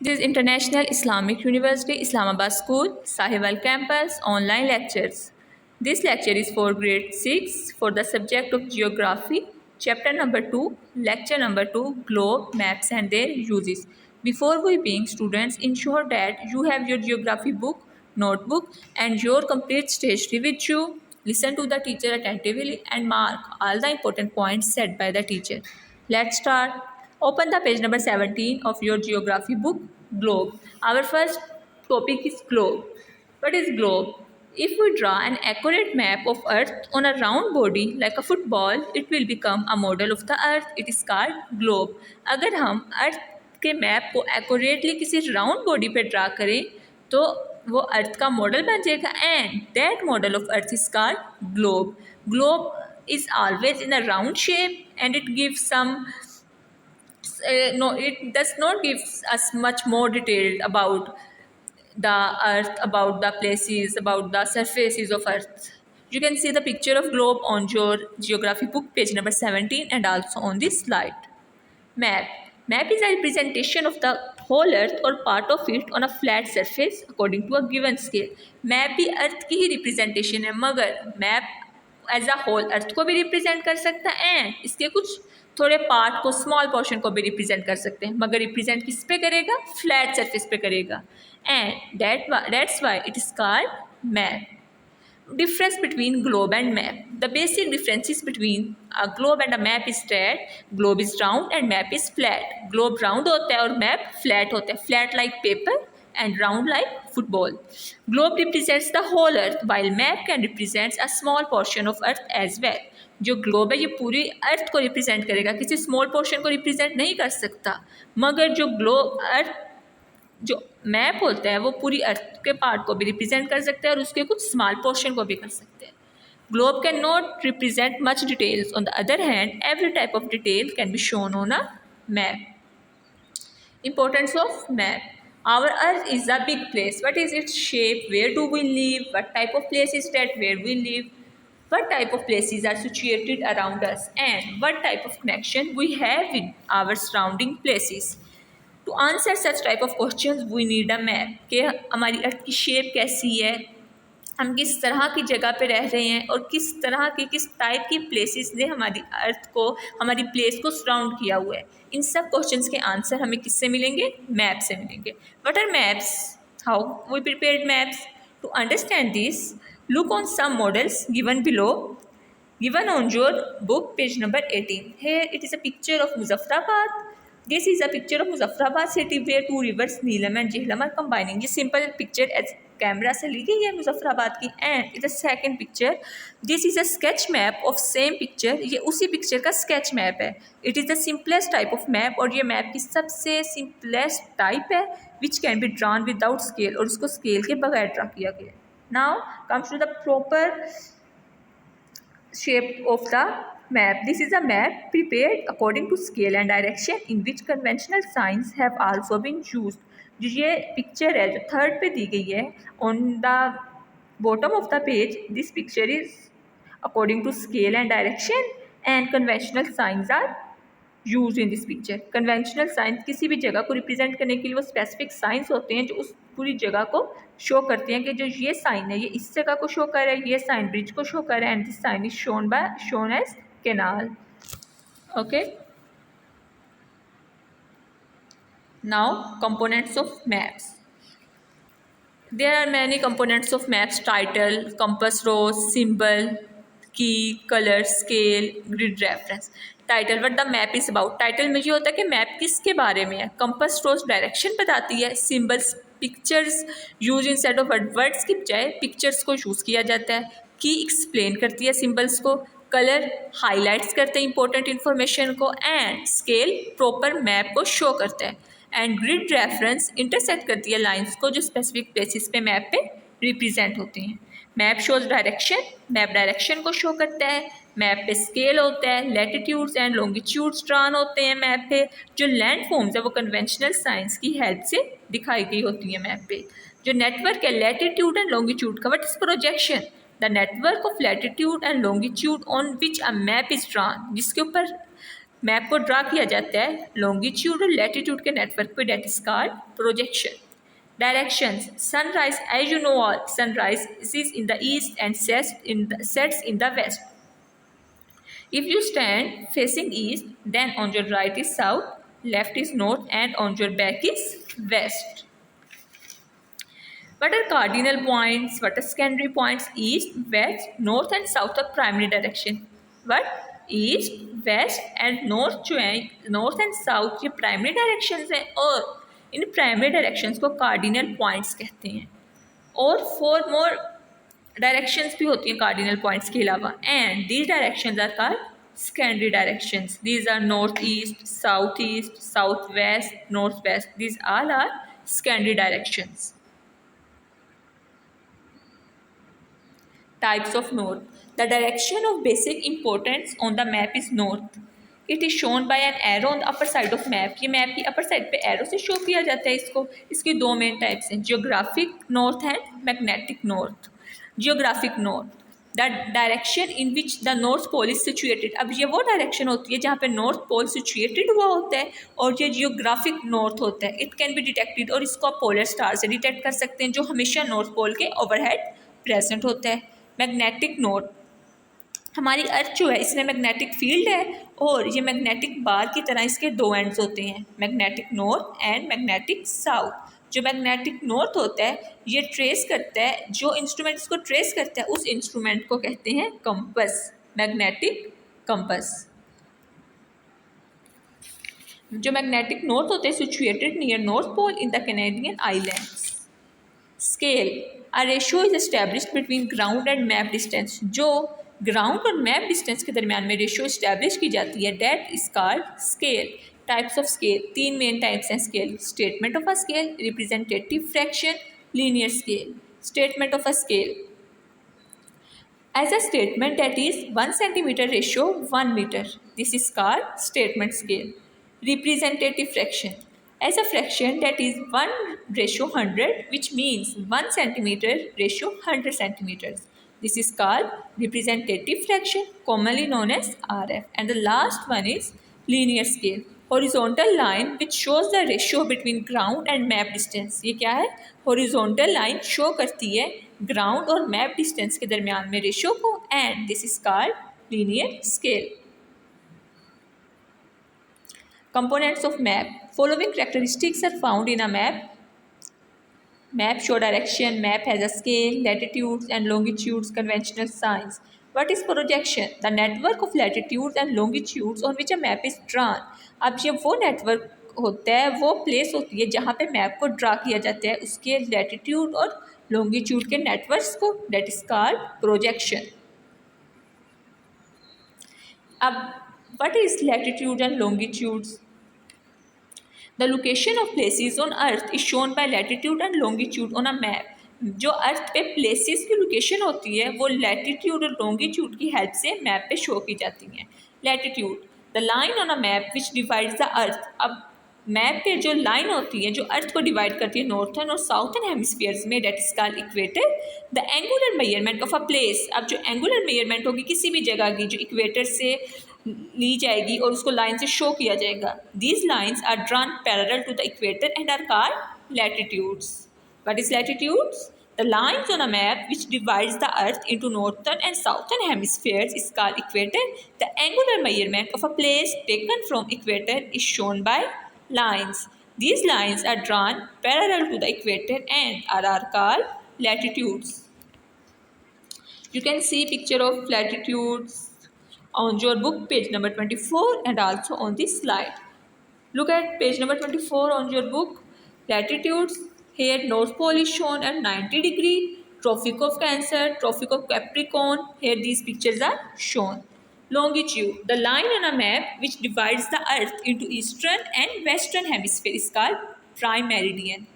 This is International Islamic University, Islamabad School, Sahiwal Campus, online lectures. This lecture is for grade 6 for the subject of Geography, chapter number 2, lecture number 2, Globe, Maps and their uses. Before we begin, students, ensure that you have your geography book, notebook and your complete stationery with you. Listen to the teacher attentively and mark all the important points said by the teacher. Let's start. Open the page number 17 of your geography book, Globe. Our first topic is globe. What is globe? If we draw an accurate map of Earth on a round body like a football, it will become a model of the Earth. It is called globe. अगर हम अर्थ के map को accurately किसी round body पे draw करें तो वो अर्थ का मॉडल बन जाएगा and that model of earth is called globe. Globe is always in a round shape and it gives some no, it does not give us much more detail about the earth, about the places, about the surfaces of earth. You can see the picture of globe on your geography book page number 17 and also on this slide. Map is a representation of the whole earth or part of it on a flat surface according to a given scale. Map भी अर्थ की ही representation है मगर map as a whole earth को भी represent कर सकता है and इसके कुछ थोड़े पार्ट को स्मॉल पोर्शन को भी रिप्रेजेंट कर सकते हैं मगर रिप्रेजेंट किस पे करेगा फ्लैट सरफेस पे करेगा and that's why it is called map. Difference between globe and map. The basic differences between a globe and a map is that globe is round and map is flat. Globe round होता है और map flat होता है. Flat like paper and round like football. Globe represents the whole earth while map can represent a small portion of earth as well. जो globe है ये पूरी अर्थ को रिप्रेजेंट करेगा किसी स्मॉल पोर्शन को रिप्रेजेंट नहीं कर सकता मगर जो ग्लोब अर्थ जो मैप होता है वो पूरी अर्थ के पार्ट को भी रिप्रेजेंट कर सकते हैं और उसके कुछ स्मॉल पोर्शन को भी कर सकते हैं. Globe can not represent much details. On the other hand every type of detail can be shown on a map. Importance of map. Our earth is a big place. What is its shape? Where do we live? What type of place is that where we live? What type of places are situated around us? And what type of connection we have with our surrounding places? To answer such type of questions we need a map. कि हमारी अर्थ की shape कैसी है, हम किस तरह की जगह पे रह रहे हैं और किस तरह की किस टाइप की प्लेसेस ने हमारी अर्थ को हमारी प्लेस को सराउंड किया हुआ है. इन सब क्वेश्चंस के आंसर हमें किससे मिलेंगे? मैप से मिलेंगे. What are maps? How we prepared maps? To understand this look on some models given below given on your book page number 18. Here it is a picture of Muzaffarabad. This is a picture of Muzaffarabad city where two rivers Neelam and Jhelum are combining. ये simple picture as camera से ली गई है मुजफ्फराबाद की. And it second picture this is a sketch map of same picture. ये उसी picture का sketch map है. It is the simplest type of map और ये मैप की सबसे सिंपलेस्ट टाइप है which can be drawn without scale और उसको स्केल के बगैर ड्रा किया गया. Now comes to the proper shape of the map. This is a map prepared according to scale and direction in which conventional signs have also been used. जो ये picture है जो थर्ड पे दी गई है on the bottom of the page, this picture is according to scale and direction and conventional science are use in this picture. Conventional science किसी भी जगह को रिप्रेजेंट करने के लिए वो स्पेसिफिक साइंस होते हैं जो उस पूरी जगह को शो करते हैं कि जो ये साइन है ये इस जगह को शो कर रहा है, ये साइन ब्रिज को शो कर रहा है and this sign is shown as canal. Okay, now components of maps. There are many components of maps. Title, compass rose, symbol, key, colour, scale, grid, reference. Title what the map is about. Title में ये होता है कि map किसके बारे में है. Compass rose direction बताती है. Symbols pictures use instead of words की बजाय पिक्चर्स को यूज़ किया जाता है. की एक्सप्लेन करती है सिंबल्स को. कलर हाईलाइट्स करते हैं इंपॉर्टेंट इन्फॉर्मेशन को. एंड स्केल प्रॉपर मैप को शो करता है. एंड ग्रिड रेफरेंस इंटरसेक्ट करती है लाइंस को जो स्पेसिफिक प्लेसेस पे मैप पे रिप्रेजेंट होते हैं. Map shows direction. Map direction को शो करता है. मैप पे स्केल होता है. लैटिट्यूड्स एंड लॉन्गिट्यूड्स ड्रॉन होते हैं मैप पे. जो लैंड फॉर्म्स है वो कन्वेंशनल साइंस की हेल्प से दिखाई गई होती है मैप पे. जो नेटवर्क है लैटिट्यूड एंड लॉन्गिट्यूड का, what is projection? The network of latitude and longitude on which a map is drawn. जिसके ऊपर मैप को ड्रा किया जाता है लॉन्गिट्यूड और लैटिट्यूड के नेटवर्क पे, that is called projection. Directions. Sunrise, as you know all, sunrise is in the east and sets in the west. If you stand facing east, then on your right is south, left is north, and on your back is west. What are cardinal points? What are secondary points? East, west, north and south are primary direction. What? East, west and north जो है, north and south ये primary directions हैं और इन primary directions को cardinal points कहते हैं। और 4 more directions भी होती हैं cardinal points के अलावा, and these directions are called secondary directions. These are northeast, southeast, southwest, northwest. These all are secondary directions. Types of north. The direction of basic importance on the map is north. It is shown by an arrow on the upper side of map. ये map की upper side पे arrow से show किया जाता है इसको। इसकी 2 main types हैं, geographic north and magnetic north. Geographic north, the direction in which the north pole is situated. अब ये वो direction होती है जहाँ पे north pole situated हुआ होता है और ये geographic north होता है। It can be detected और इसको आप polar star से detect कर सकते हैं जो हमेशा north pole के overhead present होता है। मैग्नेटिक नॉर्थ, हमारी अर्थ जो है इसमें मैग्नेटिक फील्ड है और ये मैग्नेटिक बार की तरह इसके 2 एंड्स होते हैं, magnetic north and magnetic south. जो मैग्नेटिक नॉर्थ होता है ये ट्रेस करता है, जो इंस्ट्रूमेंट इसको ट्रेस करता है उस इंस्ट्रूमेंट को कहते हैं कंपस, मैग्नेटिक कंपस। जो मैग्नेटिक नॉर्थ होते हैं situated near north pole in the Canadian islands. Scale, A ratio is established between ground and map distance. जो ग्राउंड और मैप डिस्टेंस के दरमियान में रेशियो इस्टेब्लिश की जाती है, that is called scale. Types of scale, 3 main types हैं scale. Statement of a scale, representative fraction, linear scale. Statement of a scale as a statement that is 1 centimeter ratio 1 meter. This is called statement scale. Representative fraction as a fraction that is 1 ratio 100, which means 1 centimeter ratio 100 centimeters. This is called representative fraction, commonly known as RF. And the last one is linear scale, horizontal line which shows the ratio between ground and map distance. ये क्या है? horizontal line show करती है ground और map distance के दरमियान में ratio को, and this is called linear scale. Components of map. Following characteristics are found in a map. Map show direction, map has a scale, latitudes and longitudes, conventional signs. What is projection? The network of latitudes and longitudes on which a map is drawn. अब ये वो network होता है, वो place होती है जहाँ पे map को draw किया जाता है उसके latitude और longitude के networks को, that is called projection. अब what is latitude and longitudes? The location of places on earth is shown by latitude and longitude on a map. जो अर्थ पे प्लेसेस की लोकेशन होती है वो लैटिट्यूड और लॉन्गिट्यूड की हेल्प से मैप पे शो की जाती हैं। Latitude, the line on a map which divides the earth. अब मैप पे जो लाइन होती है जो अर्थ को डिवाइड करती है नॉर्थर्न और साउथर्न हेमिस्फीयर्स में, that is called equator. The angular measurement of a place, अब जो एंगुलर मेजरमेंट होगी किसी भी जगह की जो इक्वेटर से ली जाएगी और उसको लाइन से शो किया जाएगा। These lines are drawn parallel to the equator and are called latitudes. What is latitudes? The lines on a map which divides the earth into northern and southern hemispheres is called equator. The angular measurement of a place taken from equator is shown by lines. These lines are drawn parallel to the equator and are called latitudes. You can see picture of latitudes on your book page number 24 and also on this slide. Look at page number 24 on your book. Latitudes. Here North Pole is shown at 90 degree, Tropic of Cancer, Tropic of Capricorn. Here these pictures are shown. Longitude, the line on a map which divides the earth into eastern and western hemisphere is called prime meridian,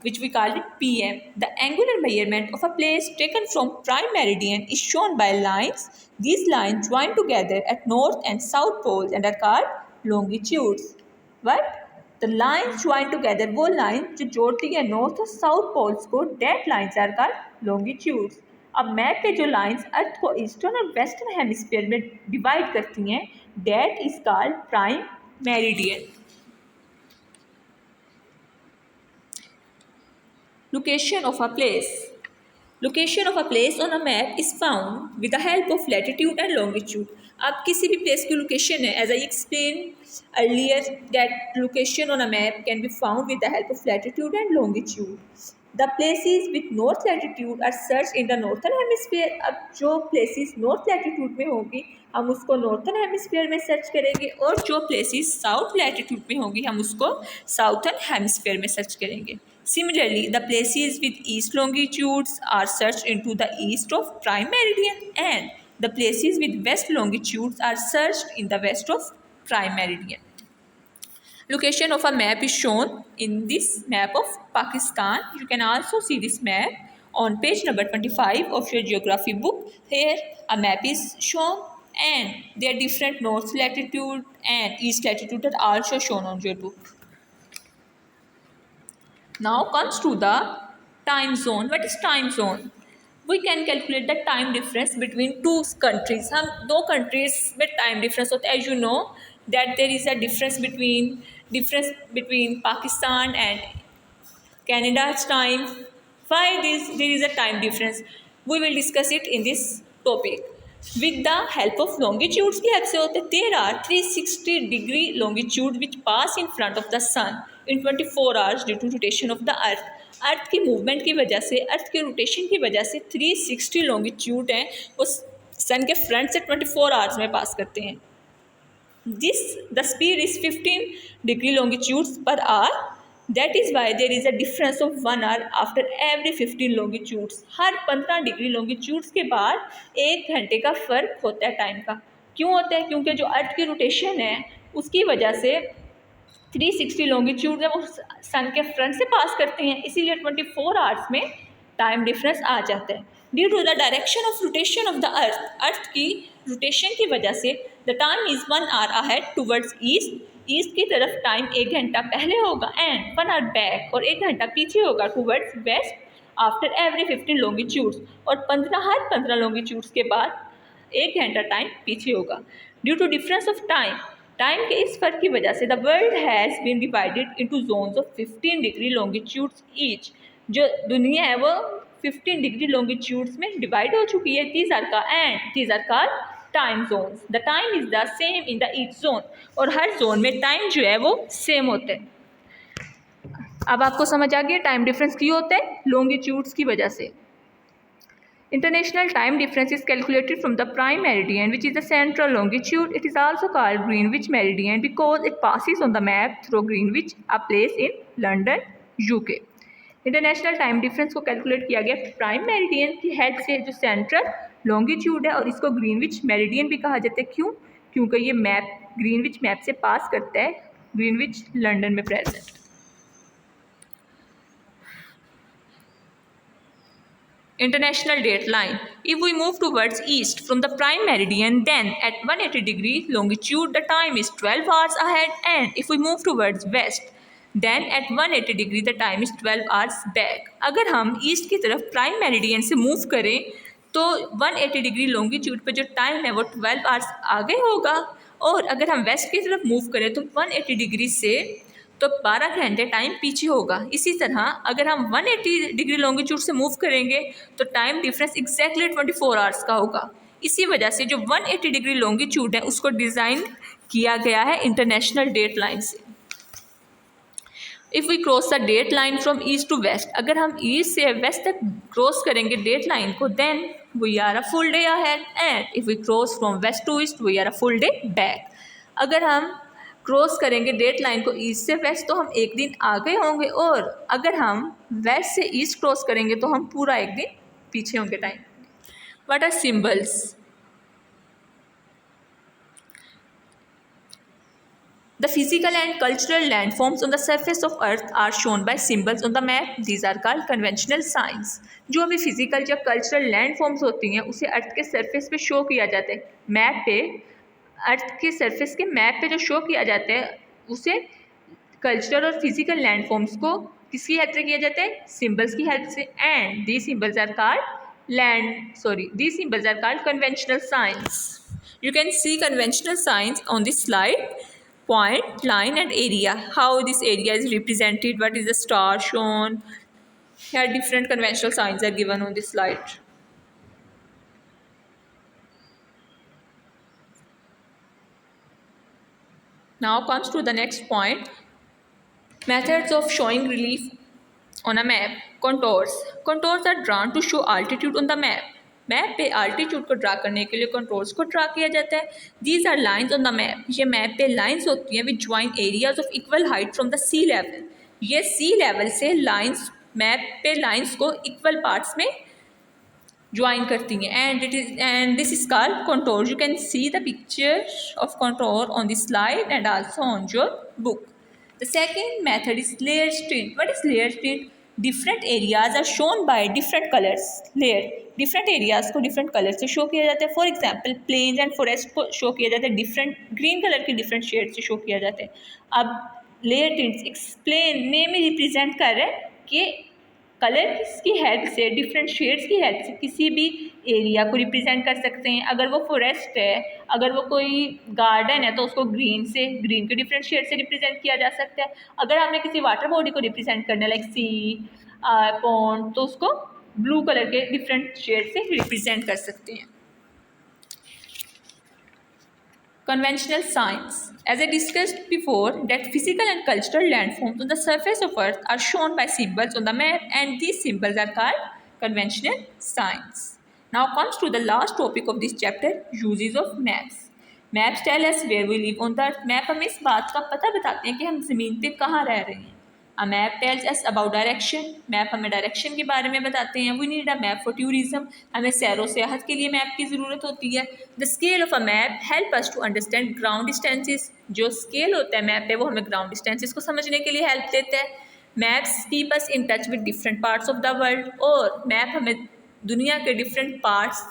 which we call it PM. The angular measurement of a place taken from prime meridian is shown by lines. These lines join together at north and south poles and are called longitudes. What? The lines join together, वो line जो जोड़ती है north और south poles को, that lines are called longitudes. अब map पे जो lines अर्थ को ईस्टर्न और वेस्टर्न हेमिस्फीयर में डिवाइड करती हैं That is called prime meridian. Location of a place. Location of a place on a map is found with the help of latitude and longitude. आप किसी भी place की location है, as I explained earlier that location on a map can be found with the help of latitude and longitude. The places with north latitude are searched in the northern hemisphere. अब जो places north latitude में होगी हम उसको northern hemisphere में search करेंगे और जो places south latitude में होगी हम उसको southern hemisphere में search करेंगे. Similarly, the places with east longitudes are searched into the east of prime meridian and the places with west longitudes are searched in the west of prime meridian. Location of a map is shown in this map of Pakistan. You can also see this map on page number 25 of your geography book. Here a map is shown and their different north latitude and east latitude are also shown on your book. Now comes to the time zone. What is time zone? We can calculate the time difference between two countries. हम दो countries में time difference होता है. As you know that there is a difference between Pakistan and Canada's time. Why there is a time difference? We will discuss it in this topic. With the help of longitudes की help से होते हैं. There are 360 degree longitude which pass in front of the sun in 24 hours due to rotation of the earth. अर्थ की movement की वजह से, अर्थ के rotation की वजह से 360 लॉन्गिट्यूड हैं वो सन के फ्रंट से 24 आवर्स में पास करते हैं. The speed is 15 degree longitudes per hour. That is why there is a difference of 1 hour after every 15 longitudes. Her 15 degree longitudes के बाद 1 घंटे का फ़र्क होता है टाइम का. क्यों होता है? क्योंकि जो अर्थ की रोटेशन है उसकी वजह से 360 लॉन्गिट्यूड है वो सन के फ्रंट से पास करते हैं, इसीलिए 24 आवर्स में टाइम डिफरेंस आ जाता है. Due to the direction of rotation of the earth, earth की रोटेशन की वजह से the time is 1 hour ahead towards east. East की तरफ टाइम 1 घंटा पहले होगा एंड 1 आवर बैक और 1 घंटा पीछे होगा towards waste after every 15 longitudes. और हर 15 लॉन्गिट्यूड्स के बाद 1 घंटा टाइम पीछे होगा. Due to difference of time के इस फर्क की वजह से the world has been divided into zones of 15 degree longitudes each. जो दुनिया है वो 15 डिग्री लॉन्गिट्यूड्स में डिवाइड हो चुकी है. These are called time zones. The time is the same in the each zone. और हर जोन में टाइम जो है वो सेम होता है. अब आपको समझ आ गया टाइम डिफरेंस क्यों होता है? लॉन्गिट्यूड्स की वजह से. International time difference is calculated from the prime meridian, which is the central longitude. It is also called Greenwich meridian because it passes on the map through Greenwich, a place in London, UK. International time difference को calculate किया गया prime meridian की help से, जो central longitude है, और इसको Greenwich meridian भी कहा जाता है. क्यों? क्योंकि ये मैप ग्रीनविच मैप से पास करता है. ग्रीनविच लंदन में present. International date line. If we move towards east from the prime meridian, then at 180 degree longitude the time is 12 hours ahead, and if we move towards west then at 180 degree the time is 12 hours back. अगर हम east की तरफ prime meridian से move करें तो 180 degree longitude पर जो time है वो 12 आवर्स आगे होगा, और अगर हम वेस्ट की तरफ मूव करें तो 180 डिग्री से तो 12 घंटे टाइम पीछे होगा. इसी तरह अगर हम 180 डिग्री लॉन्गिट्यूड से मूव करेंगे तो टाइम डिफरेंस एग्जैक्टली 24 आवर्स का होगा. इसी वजह से जो 180 डिग्री लॉन्गिट्यूड है उसको डिज़ाइन किया गया है इंटरनेशनल डेट लाइन से. If we cross the date line from east to west, अगर हम ईस्ट से वेस्ट तक क्रॉस करेंगे डेट लाइन को, then we are a full day ahead, and if we cross from west to east we are a full day back. अगर हम cross करेंगे date line को ईस्ट से वेस्ट तो हम एक दिन आगे होंगे, और अगर हम वेस्ट से ईस्ट क्रॉस करेंगे तो हम पूरा एक दिन पीछे होंगे time. What are symbols? The physical and cultural landforms on the surface of earth are shown by symbols on the map. These are called conventional signs. जो भी फिजिकल या कल्चरल लैंडफॉर्म्स होती हैं उसे अर्थ के सरफेस पे शो किया जाता है. मैप पे, अर्थ के सरफेस के मैप पे जो शो किया जाता है उसे कल्चरल और फिजिकल लैंडफॉर्म्स को किसकी हेल्प से किया जाता है? सिम्बल्स की हेल्प से. And these symbols are called conventional signs. You can see conventional signs on this slide: point, line and area. How this area is represented, what is the star shown. Here different conventional signs are given on this slide. Now comes to the next point. Methods of showing relief on a map. Contours. Contours are drawn to show altitude on the map. Map पे altitude को draw करने के लिए controls को draw किया जाता है. These are lines on the map. ये मैप पे लाइंस होती हैं which join areas of equal height from the sea level. ये सी लेवल से लाइंस, मैप पे लाइंस को इक्वल पार्ट्स में ज्वाइन करती हैं. And this is called contour. You can see the picture of contour on this slide and also on your book. The second method is layer tint. What is layer tint? Different areas are shown by different colors. Layer different areas को different colors से show किया जाता है. For example, plains and forest को show किया जाता है different green color के different shades से show किया जाता है. अब layer tints explain name ही represent कर रहे हैं कि कलर्स की हेल्प से, डिफरेंट शेड्स की हेल्प से किसी भी एरिया को रिप्रेजेंट कर सकते हैं. अगर वो फॉरेस्ट है, अगर वो कोई गार्डन है तो उसको ग्रीन से, ग्रीन के डिफरेंट शेड से रिप्रेजेंट किया जा सकता है. अगर हमने किसी वाटर बॉडी को रिप्रेजेंट करना है लाइक सी, पॉन्ड, तो उसको ब्लू कलर के डिफरेंट शेड से रिप्रेजेंट कर सकते हैं. Conventional signs. As I discussed before, that physical and cultural landforms on the surface of Earth are shown by symbols on the map, and these symbols are called conventional signs. Now comes to the last topic of this chapter, uses of maps. Maps tell us where we live on the Earth. Map हमें इस बात का पता बताते हैं कि हम ज़मीन पे कहाँ रह रहे हैं. A map tells us about direction. Map हमें डायरेक्शन के बारे में बताते हैं. We need a map for tourism. हमें सैरो सियाहत के लिए मैप की ज़रूरत होती है. The scale of a map help us to understand ground distances. जो स्केल होता है मैप पे वो हमें ग्राउंड डिस्टेंसेस को समझने के लिए हेल्प देता है. Maps keep us in touch with different parts of the world. और मैप हमें दुनिया के डिफरेंट पार्ट्स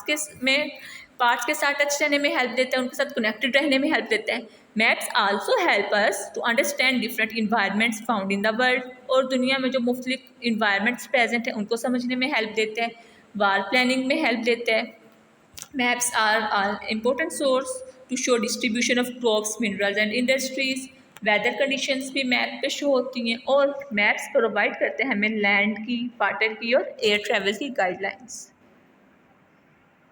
के साथ टच रहने में हेल्प देता है, उनके साथ कनेक्टेड रहने में हेल्प देता है. Maps also help us to understand different environments found in the world. और दुनिया में जो मुख्तलिफ इन्वायरमेंट्स प्रेजेंट हैं उनको समझने में हेल्प देता है. वार प्लानिंग में हेल्प देता है. Maps are important source to show distribution of crops, minerals and industries. Weather conditions भी मैप पे शो होती हैं. और मैप्स प्रोवाइड करते हैं हमें लैंड की, वाटर की और एयर ट्रेवल की गाइडलाइंस.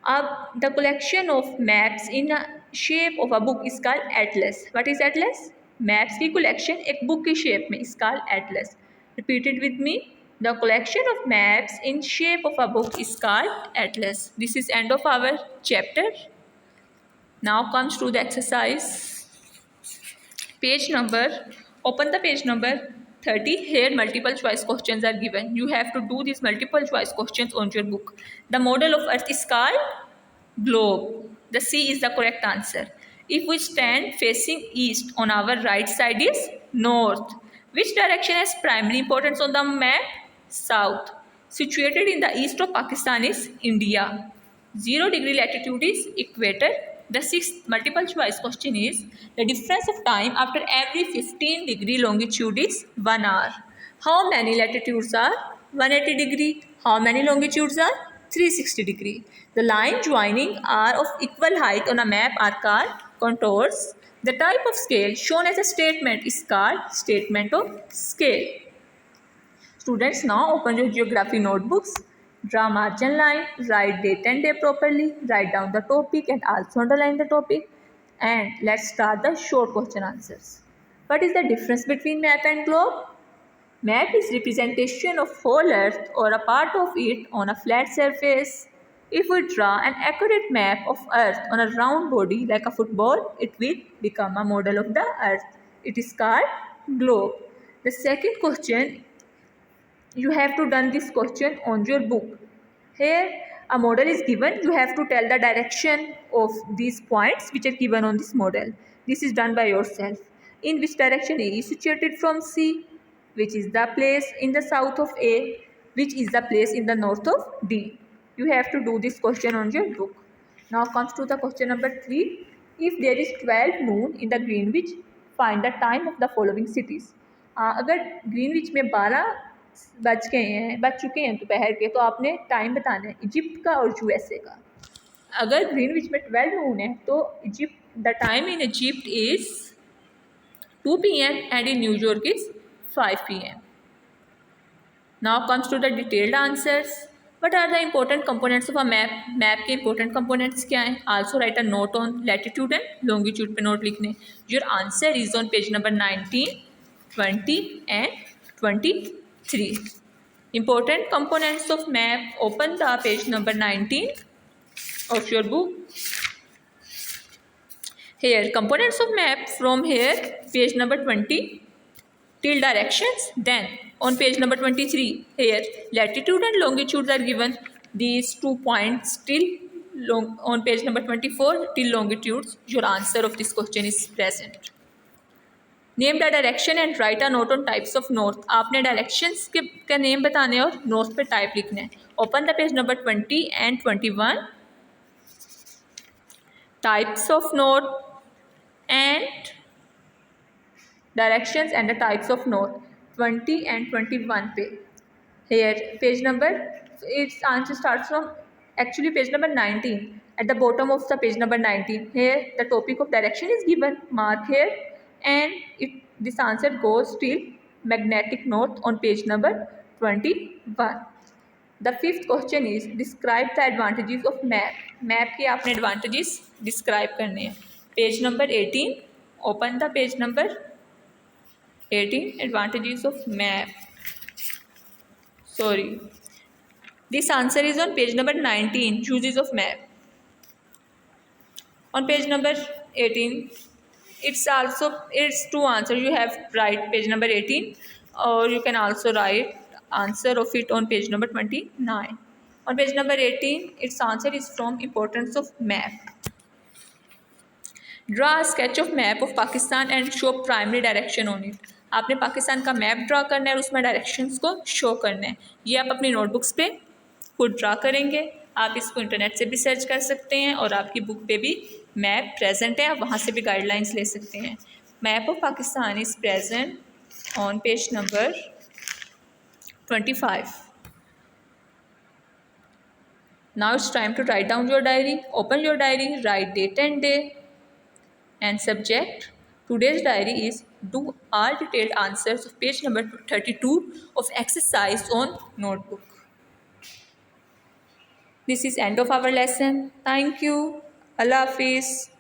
अब the collection of maps in shape of a book is called Atlas. What is Atlas? Maps की कलेक्शन एक बुक की शेप में is called Atlas. Repeat it with me. The collection of maps in shape of a book is called atlas. This is end of our chapter. Now comes to the exercise. Open the page number 30. Here multiple choice questions are given. You have to do these multiple choice questions on your book. The model of Earth is called globe. The sea is the correct answer. If we stand facing east, on our right side is north. Which direction has primary importance on the map? South. Situated in the east of Pakistan is India. 0 degree latitude is equator. The sixth multiple choice question is, the difference of time after every 15 degree longitude is 1 hour. How many latitudes are 180 degree? How many longitudes are 360 degree? The line joining are of equal height on a map are called contours. The type of scale shown as a statement is called statement of scale. Students, now open your geography notebooks. Draw margin line, write date and day properly, write down the topic and also underline the topic. And let's start the short question answers. What is the difference between map and globe? Map is representation of whole earth or a part of it on a flat surface. If we draw an accurate map of earth on a round body like a football, it will become a model of the earth. It is called globe. The second question, you have to done this question on your book. Here a model is given. You have to tell the direction of these points which are given on this model. This is done by yourself. In which direction A is situated from C? Which is the place in the south of A? Which is the place in the north of D? You have to do this question on your book. Now comes to the question number 3. If there is 12 noon in the Greenwich, find the time of the following cities. अगर Greenwich में 12 बज चुके हैं दोपहर के, तो आपने time बताना है इजिप्ट का और यूएसए का. अगर ग्रीनविच में 12 नून है तो Egypt the time in Egypt is 2 PM and in New York is 5 PM. Now comes to the detailed answers. What are the important components of a map? Map के important components क्या हैं? Also write a note on latitude and longitude पे note लिखने. Your answer is on page number 19, 20 and 23. Important components of map. Open the page number 19 of your book. Here components of map from here page number 20 till directions. Then on page number 23 here latitude and longitude are given. These 2 points till on page number 24 till longitudes. Your answer of this question is present. Name the direction and write a note on types of north. आपने directions के का name बताने और north पे type लिखना है. Open the page number 20 and 21. Types of north and directions and the types of north. 20 and 21 पे. Here page number, its answer starts from actually page number 19. At the bottom of the page number 19, here the topic of direction is given. Mark here, and this answer goes till magnetic north on page number 21. The fifth question is describe the advantages of map. Map के आपने advantages describe करने हैं. Page number 18. Open the page number 18. Advantages of map. Sorry. This answer is on page number 19. Uses of map. On page number 18, it's two answers. You have write page number 18, or you can also write answer of it on page number 29. On page number 18, its answer is from importance of map. Draw a sketch of map of Pakistan and show primary direction on it. आपने पाकिस्तान का map draw करना है और उसमें directions को show करना है. ये आप अपनी नोटबुक्स पे खुद ड्रा करेंगे. आप इसको इंटरनेट से भी सर्च कर सकते हैं और आपकी बुक पे भी मैप प्रेजेंट है, आप वहाँ से भी गाइडलाइंस ले सकते हैं. Map of Pakistan is present on page number 25. Now it's time to write down your diary. Open your diary, write date and day and subject. Today's diary is do all detailed answers of page number 32 of exercise on notebook. This is end of our lesson. Thank you. Allah Hafiz.